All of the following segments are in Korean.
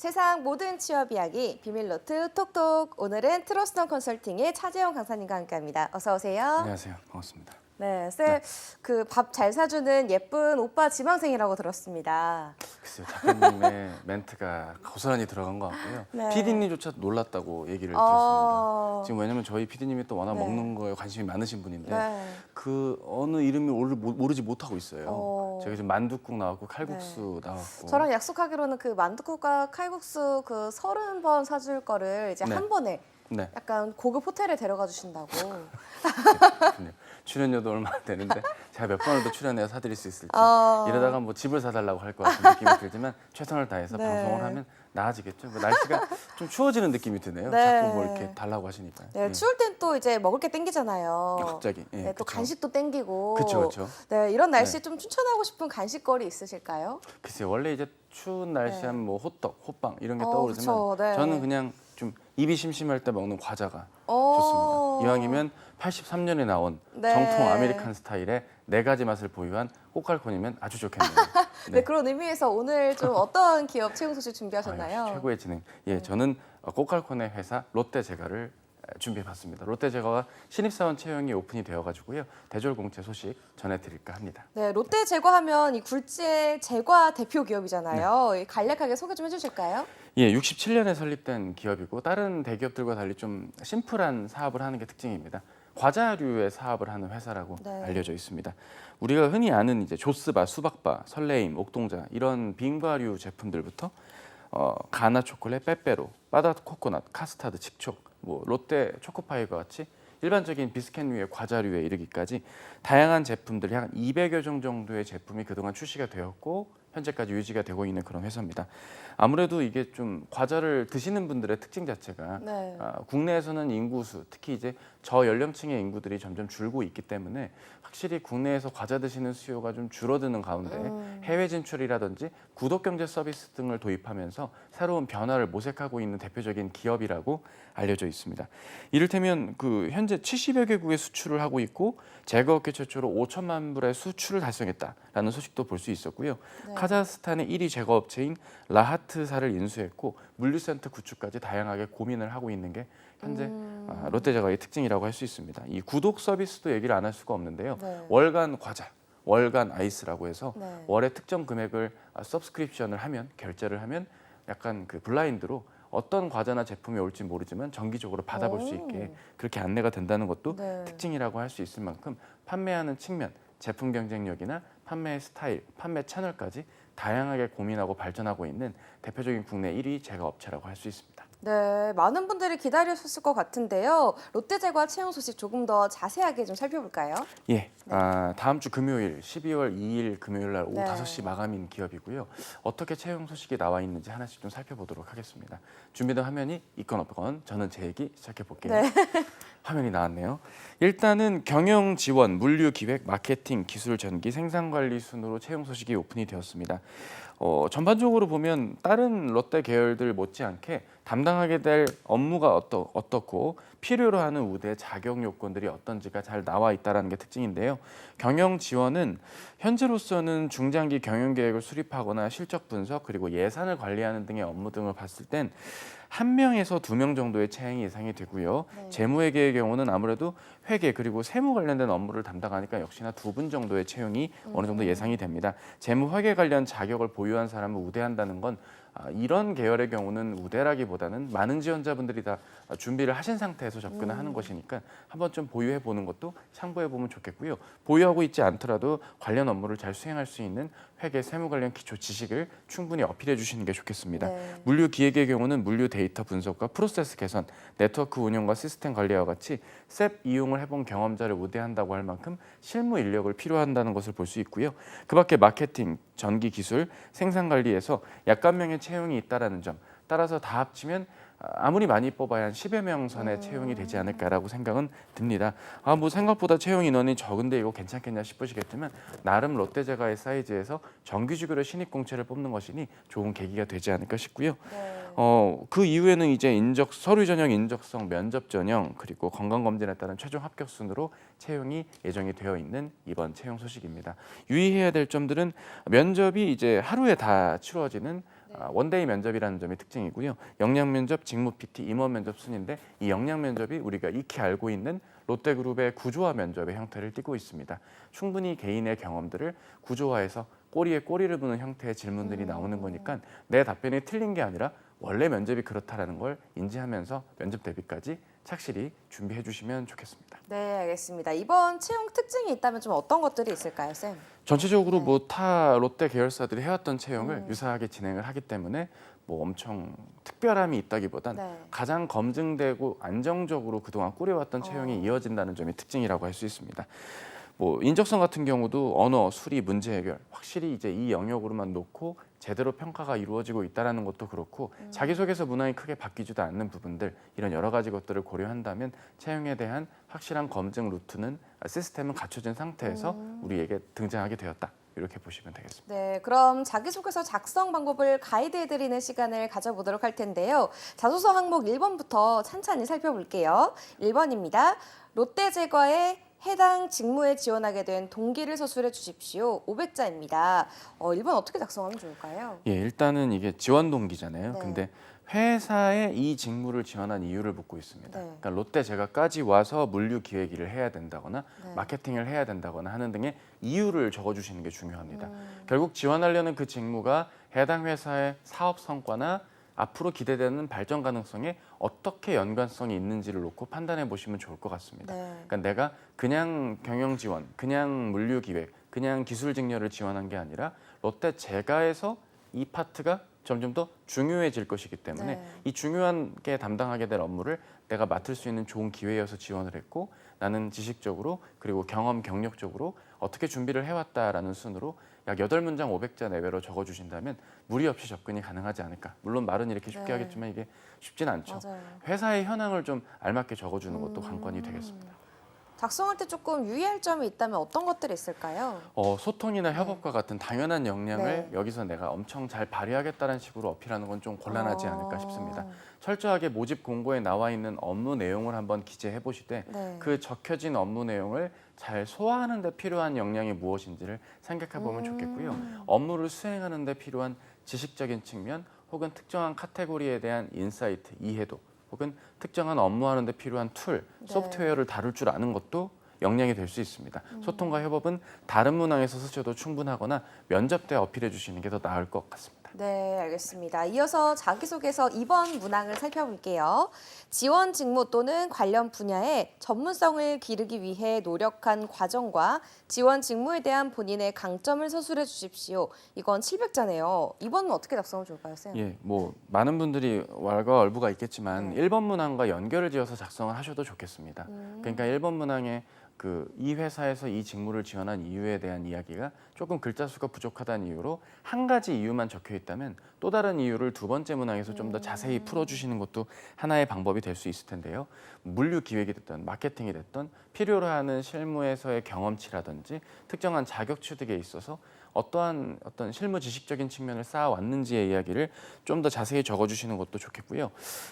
세상 모든 취업 이야기 비밀노트 톡톡. 오늘은 트러스톤 컨설팅의 차재영 강사님과 함께합니다. 어서 오세요. 안녕하세요. 반갑습니다. 네, 쌤, 그 밥 잘 사주는 예쁜 오빠 지망생이라고 들었습니다. 글쎄요, 작가님의 멘트가 고스란히 들어간 것 같고요. 네. PD님조차 놀랐다고 얘기를 어. 들었습니다. 지금 왜냐면 저희 PD님이 또 워낙 네. 먹는 거에 관심이 많으신 분인데 네. 그 어느 이름이 모르지 못하고 있어요. 제가 지금 만둣국 나왔고 칼국수 나왔고. 저랑 약속하기로는 그 만둣국과 칼국수 그 30번 사줄 거를 이제 네. 한 번에 네. 약간 고급 호텔에 데려가 주신다고. 그렇군요. 출연료도 얼마 안 되는데 제가 몇 번을 더 출연해서 사드릴 수 있을지 이러다가 뭐 집을 사달라고 할 것 같은 느낌이 들지만 최선을 다해서 네. 방송을 하면 나아지겠죠. 뭐 날씨가 좀 추워지는 느낌이 드네요. 네. 자꾸 뭐 이렇게 달라고 하시니까요. 네, 예. 추울 땐 또 이제 먹을 게 땡기잖아요. 갑자기. 예, 네, 또 그쵸. 간식도 땡기고. 그쵸. 네, 이런 날씨에 네. 좀 추천하고 싶은 간식거리 있으실까요? 글쎄요, 원래 이제 추운 날씨 하면 뭐 호떡, 호빵 이런 게 어, 떠오르지만 그쵸, 네. 저는 그냥 좀 입이 심심할 때 먹는 과자가 어. 좋습니다. 이왕이면 83년에 나온 네. 정통 아메리칸 스타일의 4가지 맛을 보유한 꼬깔콘이면 아주 좋겠네요. 네, 그런 의미에서 오늘 좀 어떤 기업 채용 소식 준비하셨나요? 아유, 최고의 진행. 예, 저는 꼬깔콘의 회사 롯데제과를 준비해봤습니다. 롯데제과가 신입사원 채용이 오픈이 되어가지고요. 대졸공채 소식 전해드릴까 합니다. 네, 롯데 제과하면 이 굴지의 제과 대표 기업이잖아요. 간략하게 소개 좀 해주실까요? 예, 67년에 설립된 기업이고 다른 대기업들과 달리 좀 심플한 사업을 하는 게 특징입니다. 과자류의 사업을 하는 회사라고 네. 알려져 있습니다. 우리가 흔히 아는 이제 조스바, 수박바, 설레임, 옥동자 이런 빙과류 제품들부터 가나 초콜릿, 빼빼로, 바다 코코넛, 카스타드, 칙촉, 뭐 롯데 초코파이와 같이 일반적인 비스켓류의 과자류에 이르기까지 다양한 제품들이 한 200여 종 정도의 제품이 그동안 출시가 되었고 현재까지 유지가 되고 있는 그런 회사입니다. 아무래도 이게 좀 과자를 드시는 분들의 특징 자체가 네. 국내에서는 인구수, 특히 이제 저연령층의 인구들이 점점 줄고 있기 때문에 확실히 국내에서 과자 드시는 수요가 좀 줄어드는 가운데 해외 진출이라든지 구독 경제 서비스 등을 도입하면서 새로운 변화를 모색하고 있는 대표적인 기업이라고 알려져 있습니다. 이를테면 그 현재 70여 개국에 수출을 하고 있고 제과업계 최초로 5천만 불의 수출을 달성했다라는 소식도 볼 수 있었고요. 네. 카자흐스탄의 1위 제과업체인 라하트사를 인수했고 물류센터 구축까지 다양하게 고민을 하고 있는 게 현재 롯데제과의 특징이라고 할 수 있습니다. 이 구독 서비스도 얘기를 안 할 수가 없는데요. 네. 월간 과자, 월간 아이스라고 해서 네. 월에 특정 금액을 서브스크립션을 하면 결제를 하면 약간 그 블라인드로 어떤 과자나 제품이 올지 모르지만 정기적으로 받아볼 수 있게 그렇게 안내가 된다는 것도 네. 특징이라고 할 수 있을 만큼 판매하는 측면, 제품 경쟁력이나 판매 스타일, 판매 채널까지 다양하게 고민하고 발전하고 있는 대표적인 국내 1위 제과업체라고 할 수 있습니다. 네, 많은 분들이 기다리셨을 것 같은데요. 롯데제과 채용 소식 조금 더 자세하게 좀 살펴볼까요? 예, 다음 주 금요일 12월 2일 금요일 날 오후 네. 5시 마감인 기업이고요. 어떻게 채용 소식이 나와 있는지 하나씩 좀 살펴보도록 하겠습니다. 준비된 화면이 있건 없건 저는 제 얘기 시작해 볼게요. 네. 화면이 나왔네요. 일단은 경영 지원, 물류 기획, 마케팅, 기술 전기, 생산 관리 순으로 채용 소식이 오픈이 되었습니다. 전반적으로 보면 다른 롯데 계열들 못지않게 담당하게 될 업무가 어떻고 필요로 하는 우대 자격 요건들이 어떤지가 잘 나와 있다는 게 특징인데요. 경영 지원은 현재로서는 중장기 경영 계획을 수립하거나 실적 분석 그리고 예산을 관리하는 등의 업무 등을 봤을 땐 1명에서 2명 정도의 채용이 예상이 되고요. 네. 재무회계의 경우는 아무래도 회계 그리고 세무 관련된 업무를 담당하니까 역시나 2분 정도의 채용이 어느 정도 예상이 됩니다. 재무회계 관련 자격을 보유한 사람을 우대한다는 건 이런 계열의 경우는 우대라기보다는 많은 지원자분들이 다 준비를 하신 상태에서 접근을 하는 것이니까 한번 좀 보유해 보는 것도 참고해 보면 좋겠고요. 보유하고 있지 않더라도 관련 업무를 잘 수행할 수 있는 회계, 세무 관련 기초 지식을 충분히 어필해 주시는 게 좋겠습니다. 네. 물류 기획의 경우는 물류 데이터 분석과 프로세스 개선, 네트워크 운영과 시스템 관리와 같이 셉 이용을 해본 경험자를 우대한다고 할 만큼 실무 인력을 필요한다는 것을 볼 수 있고요. 그밖에 마케팅, 전기 기술, 생산 관리에서 약간명의 채용이 있다라는 점. 따라서 다 합치면 아무리 많이 뽑아야 한 10여 명 선의 채용이 되지 않을까라고 생각은 듭니다. 뭐 생각보다 채용 인원이 적은데 이거 괜찮겠냐 싶으시겠지만 나름 롯데제과의 사이즈에서 정규직으로 신입 공채를 뽑는 것이니 좋은 계기가 되지 않을까 싶고요. 네. 그 이후에는 이제 서류 전형, 인적성, 면접 전형 그리고 건강 검진에 따른 최종 합격 순으로 채용이 예정이 되어 있는 이번 채용 소식입니다. 유의해야 될 점들은 면접이 이제 하루에 다 치루어지는 원데이 면접이라는 점이 특징이고요. 역량 면접, 직무 PT, 임원 면접 순인데 이 역량 면접이 우리가 익히 알고 있는 롯데그룹의 구조화 면접의 형태를 띠고 있습니다. 충분히 개인의 경험들을 구조화해서 꼬리에 꼬리를 무는 형태의 질문들이 나오는 거니까 내 답변이 틀린 게 아니라 원래 면접이 그렇다라는 걸 인지하면서 면접 대비까지 착실히 준비해 주시면 좋겠습니다. 네, 알겠습니다. 이번 채용 특징이 있다면 좀 어떤 것들이 있을까요, 쌤? 전체적으로 네. 뭐 타 롯데 계열사들이 해왔던 채용을 유사하게 진행을 하기 때문에 뭐 엄청 특별함이 있다기보단 네. 가장 검증되고 안정적으로 그동안 꾸려왔던 채용이 이어진다는 점이 특징이라고 할 수 있습니다. 뭐 인적성 같은 경우도 언어, 수리, 문제 해결 확실히 이제 이 영역으로만 놓고 제대로 평가가 이루어지고 있다는 것도 그렇고 자기소개서 문항이 크게 바뀌지도 않는 부분들 이런 여러 가지 것들을 고려한다면 채용에 대한 확실한 검증 루트는 시스템은 갖춰진 상태에서 우리에게 등장하게 되었다. 이렇게 보시면 되겠습니다. 네, 그럼 자기소개서 작성 방법을 가이드해드리는 시간을 가져보도록 할 텐데요. 자소서 항목 1번부터 찬찬히 살펴볼게요. 1번입니다. 롯데제과에 해당 직무에 지원하게 된 동기를 서술해 주십시오. 500자입니다. 1번 어떻게 작성하면 좋을까요? 예, 일단은 이게 지원 동기잖아요. 네. 근데 회사에 이 직무를 지원한 이유를 묻고 있습니다. 네. 그러니까 롯데제과까지 와서 물류 기획일을 해야 된다거나 네. 마케팅을 해야 된다거나 하는 등의 이유를 적어주시는 게 중요합니다. 결국 지원하려는 그 직무가 해당 회사의 사업 성과나 앞으로 기대되는 발전 가능성에 어떻게 연관성이 있는지를 놓고 판단해 보시면 좋을 것 같습니다. 네. 그러니까 내가 그냥 경영 지원, 그냥 물류 기획, 그냥 기술 직렬을 지원한 게 아니라 롯데 제과에서 이 파트가 점점 더 중요해질 것이기 때문에 네. 이 중요한 게 담당하게 될 업무를 내가 맡을 수 있는 좋은 기회여서 지원을 했고 나는 지식적으로 그리고 경험 경력적으로 어떻게 준비를 해왔다라는 순으로 약 8문장 500자 내외로 적어주신다면 무리 없이 접근이 가능하지 않을까. 물론 말은 이렇게 쉽게 네. 하겠지만 이게 쉽진 않죠. 맞아요. 회사의 현황을 좀 알맞게 적어주는 것도 관건이 되겠습니다. 작성할 때 조금 유의할 점이 있다면 어떤 것들이 있을까요? 소통이나 협업과 같은 당연한 역량을 네. 여기서 내가 엄청 잘 발휘하겠다는 식으로 어필하는 건 좀 곤란하지 않을까 싶습니다. 어. 철저하게 모집 공고에 나와 있는 업무 내용을 한번 기재해 보시되 네. 그 적혀진 업무 내용을 잘 소화하는 데 필요한 역량이 무엇인지를 생각해 보면 좋겠고요. 업무를 수행하는 데 필요한 지식적인 측면 혹은 특정한 카테고리에 대한 인사이트, 이해도 혹은 특정한 업무하는 데 필요한 툴, 소프트웨어를 다룰 줄 아는 것도 역량이 될 수 있습니다. 소통과 협업은 다른 문항에서 쓰셔도 충분하거나 면접 때 어필해 주시는 게 더 나을 것 같습니다. 네, 알겠습니다. 이어서 자기소개서 2번 문항을 살펴볼게요. 지원 직무 또는 관련 분야의 전문성을 기르기 위해 노력한 과정과 지원 직무에 대한 본인의 강점을 서술해 주십시오. 이건 700자네요. 2번은 어떻게 작성하면 좋을까요, 쌤? 예, 뭐 많은 분들이 왈가왈부가 있겠지만 1번 문항과 연결을 지어서 작성을 하셔도 좋겠습니다. 그러니까 1번 문항에 이 회사에서 이 직무를 지원한 이유에 대한 이야기가 조금 글자 수가 부족하다는 이유로 한 가지 이유만 적혀 있다면 또 다른 이유를 두 번째 문항에서 좀 더 자세히 풀어주시는 것도 하나의 방법이 될 수 있을 텐데요. 물류 기획이 됐든 마케팅이 됐든 필요로 하는 실무에서의 경험치라든지 특정한 자격 취득에 있어서 어떤 실무 지식적인 측면을 쌓아왔는지의 이야기를 좀 더 자세히 적어주시는 것도 좋겠고요.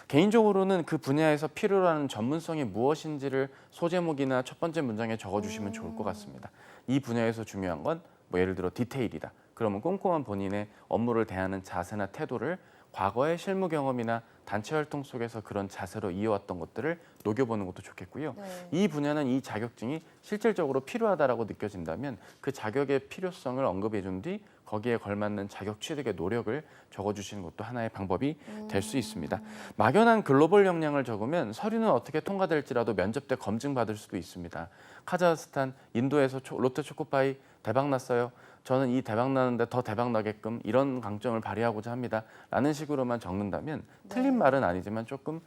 개인적으로는 그 분야에서 필요로 하는 전문성이 무엇인지를 소제목이나 첫 번째 문장에 적어주시면 좋을 것 같습니다. 이 분야에서 중요한 건 뭐 예를 들어 디테일이다. 그러면 꼼꼼한 본인의 업무를 대하는 자세나 태도를 과거의 실무 경험이나 단체 활동 속에서 그런 자세로 이어왔던 것들을 녹여보는 것도 좋겠고요. 네. 이 분야는 이 자격증이 실질적으로 필요하다라고 느껴진다면 그 자격의 필요성을 언급해 준 뒤 거기에 걸맞는 자격 취득의 노력을 적어주시는 것도 하나의 방법이 될 수 있습니다. 막연한 글로벌 역량을 적으면 서류는 어떻게 통과될지라도 면접 때 검증받을 수도 있습니다. 카자흐스탄, 인도에서 롯데 초코파이 대박 났어요. 저는 이 대박 나는데 더 대박 나게끔 이런 강점을 발휘하고자 합니다. 라는 식으로만 적는다면 틀린 말은 아니지만 조금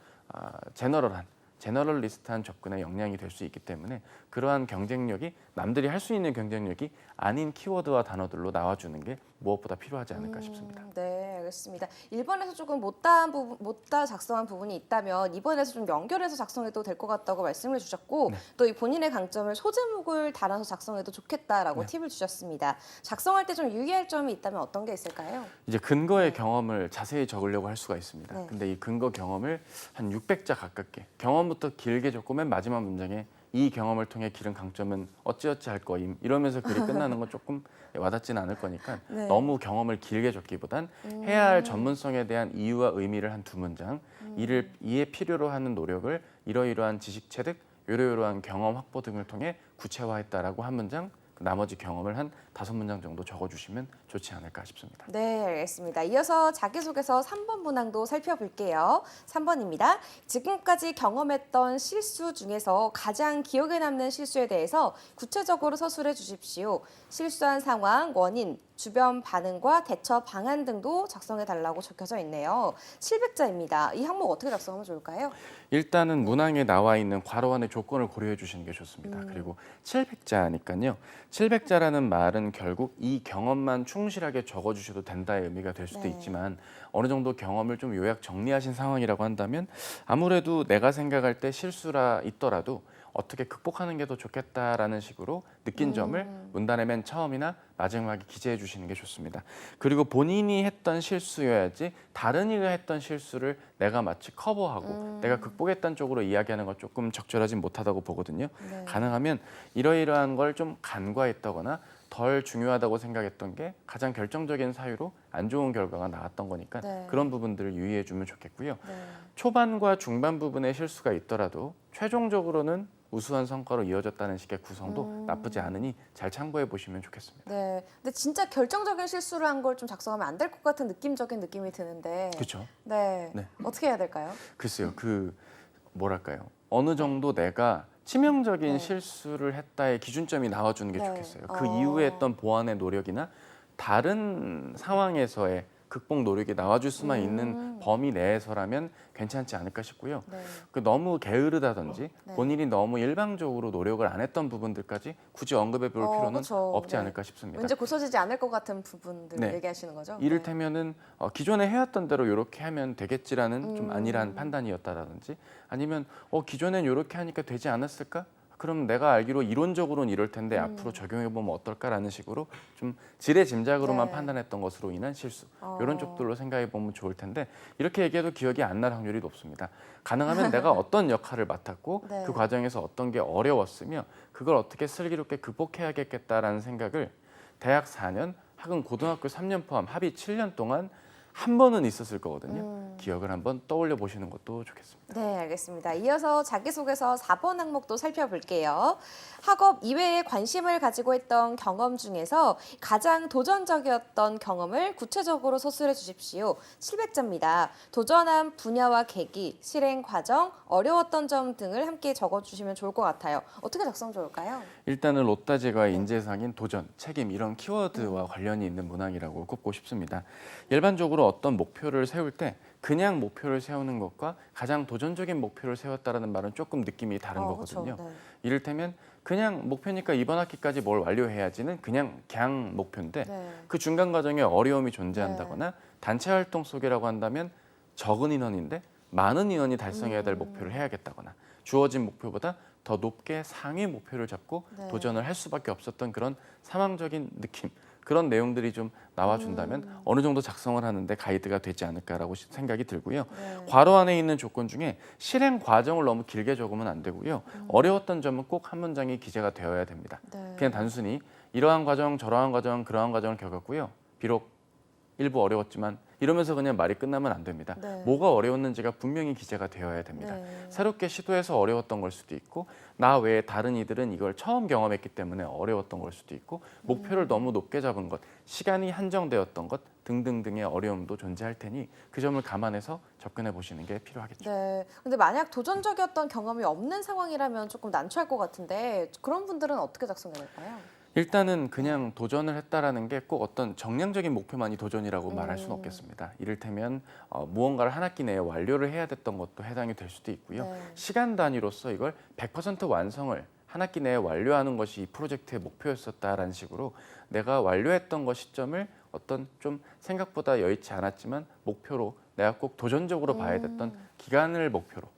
제너럴리스트한 접근의 역량이 될 수 있기 때문에 그러한 경쟁력이 남들이 할 수 있는 경쟁력이 아닌 키워드와 단어들로 나와주는 게 무엇보다 필요하지 않을까 싶습니다. 네, 알겠습니다. 1번에서 조금 못다 작성한 부분이 있다면 2번에서 좀 연결해서 작성해도 될 것 같다고 말씀을 주셨고 또 이 본인의 강점을 소제목을 달아서 작성해도 좋겠다라고 팁을 주셨습니다. 작성할 때 좀 유의할 점이 있다면 어떤 게 있을까요? 이제 근거의 경험을 자세히 적으려고 할 수가 있습니다. 네. 근데 이 근거 경험을 한 600자 가깝게 경험부터 길게 적고 맨 마지막 문장에 이 경험을 통해 기른 강점은 어찌어찌 할 거임 이러면서 글이 끝나는 건 조금 와닿지는 않을 거니까 네. 너무 경험을 길게 적기보단 해야 할 전문성에 대한 이유와 의미를 한 2문장, 이를 이해 필요로 하는 노력을 이러이러한 지식 체득, 이러이러한 경험 확보 등을 통해 구체화했다라고 한 문장, 나머지 경험을 한 5문장 정도 적어주시면 좋지 않을까 싶습니다. 네, 알겠습니다. 이어서 자기소개서 3번 문항도 살펴볼게요. 3번입니다. 지금까지 경험했던 실수 중에서 가장 기억에 남는 실수에 대해서 구체적으로 서술해 주십시오. 실수한 상황, 원인, 주변 반응과 대처 방안 등도 작성해 달라고 적혀져 있네요. 700자입니다. 이 항목 어떻게 작성하면 좋을까요? 일단은 문항에 나와 있는 괄호 안의 조건을 고려해 주시는 게 좋습니다. 그리고 700자니까요. 700자라는 말은 결국 이 경험만 충실하게 적어주셔도 된다의 의미가 될 수도 네. 있지만 어느 정도 경험을 좀 요약 정리하신 상황이라고 한다면 아무래도 내가 생각할 때 실수라 있더라도 어떻게 극복하는 게 더 좋겠다라는 식으로 느낀 점을 문단의 맨 처음이나 마지막에 기재해 주시는 게 좋습니다. 그리고 본인이 했던 실수여야지 다른 이가 했던 실수를 내가 마치 커버하고 내가 극복했다는 쪽으로 이야기하는 건 조금 적절하지 못하다고 보거든요. 네. 가능하면 이러이러한 걸 좀 간과했다거나 덜 중요하다고 생각했던 게 가장 결정적인 사유로 안 좋은 결과가 나왔던 거니까 네. 그런 부분들을 유의해 주면 좋겠고요. 네. 초반과 중반 부분에 실수가 있더라도 최종적으로는 우수한 성과로 이어졌다는 식의 구성도 나쁘지 않으니 잘 참고해 보시면 좋겠습니다. 네. 근데 진짜 결정적인 실수를 한 걸 좀 작성하면 안 될 것 같은 느낌적인 느낌이 드는데. 그렇죠? 네. 네. 어떻게 해야 될까요? 글쎄요. 그 뭐랄까요? 어느 정도 내가 치명적인 네. 실수를 했다의 기준점이 나와주는 게 네. 좋겠어요. 그 이후에 했던 보완의 노력이나 다른 상황에서의 극복 노력이 나와줄 수만 있는 범위 내에서라면 괜찮지 않을까 싶고요. 네. 그 너무 게으르다든지 네. 본인이 너무 일방적으로 노력을 안 했던 부분들까지 굳이 언급해 볼 필요는 그쵸. 없지 네. 않을까 싶습니다. 왠지 고쳐지지 않을 것 같은 부분들 네. 얘기하시는 거죠? 이를테면은 기존에 해왔던 대로 이렇게 하면 되겠지라는 좀 안일한 판단이었다라든지 아니면 기존엔 이렇게 하니까 되지 않았을까? 그럼 내가 알기로 이론적으로는 이럴 텐데 앞으로 적용해 보면 어떨까라는 식으로 좀 지레짐작으로만 네. 판단했던 것으로 인한 실수 어. 이런 쪽들로 생각해 보면 좋을 텐데 이렇게 얘기해도 기억이 안 날 확률이 높습니다. 가능하면 내가 어떤 역할을 맡았고 네. 그 과정에서 어떤 게 어려웠으며 그걸 어떻게 슬기롭게 극복해야겠다라는 생각을 대학 4년, 학은 고등학교 3년 포함 합의 7년 동안 한 번은 있었을 거거든요. 기억을 한번 떠올려 보시는 것도 좋겠습니다. 네, 알겠습니다. 이어서 자기소개서 4번 항목도 살펴볼게요. 학업 이외에 관심을 가지고 했던 경험 중에서 가장 도전적이었던 경험을 구체적으로 서술해 주십시오. 700자입니다. 도전한 분야와 계기, 실행 과정, 어려웠던 점 등을 함께 적어주시면 좋을 것 같아요. 어떻게 작성 좋을까요? 일단은 롯다제과의 인재상인 도전, 책임 이런 키워드와 관련이 있는 문항이라고 꼽고 싶습니다. 일반적으로 어떤 목표를 세울 때 그냥 목표를 세우는 것과 가장 도전적인 목표를 세웠다라는 말은 조금 느낌이 다른 거거든요. 그렇죠. 네. 이를테면 그냥 목표니까 이번 학기까지 뭘 완료해야지는 그냥 목표인데 네. 그 중간 과정에 어려움이 존재한다거나 단체 활동 속이라고 한다면 적은 인원인데 많은 인원이 달성해야 될 목표를 해야겠다거나 주어진 목표보다 더 높게 상위 목표를 잡고 네. 도전을 할 수밖에 없었던 그런 상황적인 느낌 그런 내용들이 좀 나와준다면 어느 정도 작성을 하는데 가이드가 되지 않을까라고 생각이 들고요. 네. 괄호 안에 있는 조건 중에 실행 과정을 너무 길게 적으면 안 되고요. 어려웠던 점은 꼭 한 문장이 기재가 되어야 됩니다. 네. 그냥 단순히 이러한 과정, 저러한 과정, 그러한 과정을 겪었고요. 비록 일부 어려웠지만 이러면서 그냥 말이 끝나면 안 됩니다. 네. 뭐가 어려웠는지가 분명히 기재가 되어야 됩니다. 네. 새롭게 시도해서 어려웠던 걸 수도 있고 나 외에 다른 이들은 이걸 처음 경험했기 때문에 어려웠던 걸 수도 있고 목표를 너무 높게 잡은 것, 시간이 한정되었던 것 등등등의 어려움도 존재할 테니 그 점을 감안해서 접근해 보시는 게 필요하겠죠. 네. 근데 만약 도전적이었던 경험이 없는 상황이라면 조금 난처할 것 같은데 그런 분들은 어떻게 작성해야 될까요? 일단은 그냥 도전을 했다라는 게 꼭 어떤 정량적인 목표만이 도전이라고 말할 수는 없겠습니다. 이를테면 무언가를 한 학기 내에 완료를 해야 됐던 것도 해당이 될 수도 있고요. 네. 시간 단위로서 이걸 100% 완성을 한 학기 내에 완료하는 것이 이 프로젝트의 목표였었다라는 식으로 내가 완료했던 것 시점을 어떤 좀 생각보다 여의치 않았지만 목표로 내가 꼭 도전적으로 봐야 됐던 기간을 목표로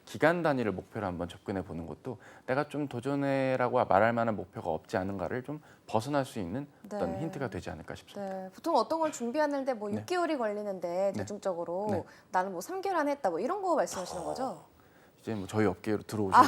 기간 단위를 목표로 한번 접근해 보는 것도 내가 좀 도전해라고 말할 만한 목표가 없지 않은가를 좀 벗어날 수 있는 어떤 네. 힌트가 되지 않을까 싶습니다. 네, 보통 어떤 걸 준비하는데 뭐 네. 6개월이 걸리는데 네. 대중적으로 네. 나는 뭐 3개월 안에 했다 뭐 이런 거 말씀하시는 거죠? 이제 뭐 저희 업계로 들어오셔도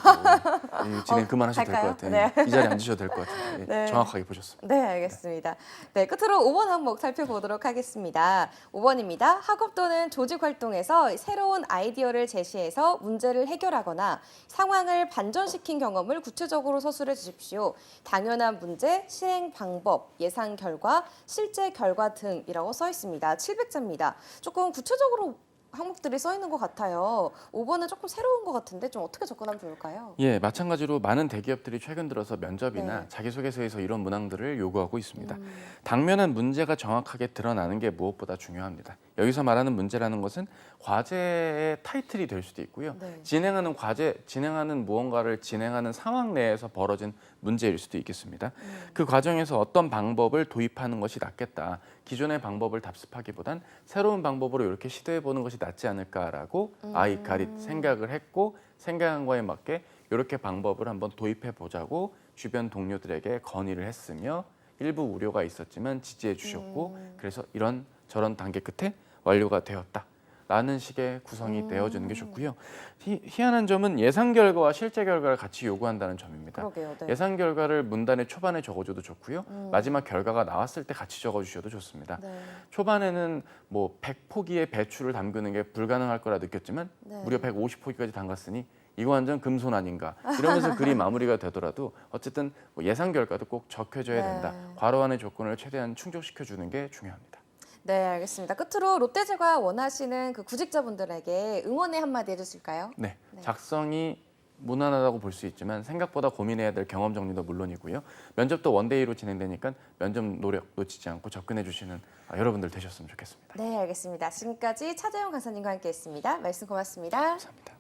진행 그만하셔도 될 것 갈까요? 같아요. 네. 이 자리에 앉으셔도 될 것 같아요. 네. 정확하게 보셨습니다. 네, 알겠습니다. 네, 끝으로 5번 항목 살펴보도록 하겠습니다. 5번입니다. 학업 또는 조직 활동에서 새로운 아이디어를 제시해서 문제를 해결하거나 상황을 반전시킨 경험을 구체적으로 서술해 주십시오. 당연한 문제, 실행 방법, 예상 결과, 실제 결과 등이라고 써 있습니다. 700자입니다. 조금 구체적으로 항목들이 써 있는 것 같아요. 5번은 조금 새로운 것 같은데 좀 어떻게 접근하면 좋을까요? 예, 마찬가지로 많은 대기업들이 최근 들어서 면접이나 네. 자기소개서에서 이런 문항들을 요구하고 있습니다. 당면한 문제가 정확하게 드러나는 게 무엇보다 중요합니다. 여기서 말하는 문제라는 것은 과제의 타이틀이 될 수도 있고요. 네. 진행하는 무언가를 진행하는 상황 내에서 벌어진 문제일 수도 있겠습니다. 그 과정에서 어떤 방법을 도입하는 것이 낫겠다. 기존의 방법을 답습하기보단 새로운 방법으로 이렇게 시도해 보는 것이 낫지 않을까라고 아이카릿 생각을 했고 생각한 거에 맞게 이렇게 방법을 한번 도입해 보자고 주변 동료들에게 건의를 했으며 일부 우려가 있었지만 지지해 주셨고 그래서 이런 저런 단계 끝에 완료가 되었다. 라는 식의 구성이 되어주는 게 좋고요. 희한한 점은 예상 결과와 실제 결과를 같이 요구한다는 점입니다. 그러게요. 네. 예상 결과를 문단의 초반에 적어줘도 좋고요. 마지막 결과가 나왔을 때 같이 적어주셔도 좋습니다. 네. 초반에는 뭐 100포기의 배추를 담그는 게 불가능할 거라 느꼈지만 네. 무려 150포기까지 담갔으니 이거 완전 금손 아닌가 이러면서 글이 마무리가 되더라도 어쨌든 뭐 예상 결과도 꼭 적혀져야 네. 된다. 괄호 안의 조건을 최대한 충족시켜주는 게 중요합니다. 네, 알겠습니다. 끝으로 롯데제과 원하시는 그 구직자분들에게 응원의 한마디 해주실까요? 네, 작성이 무난하다고 볼 수 있지만 생각보다 고민해야 될 경험 정리도 물론이고요. 면접도 원데이로 진행되니까 면접 노력 놓치지 않고 접근해 주시는 여러분들 되셨으면 좋겠습니다. 네, 알겠습니다. 지금까지 차재용 강사님과 함께했습니다. 말씀 고맙습니다. 감사합니다.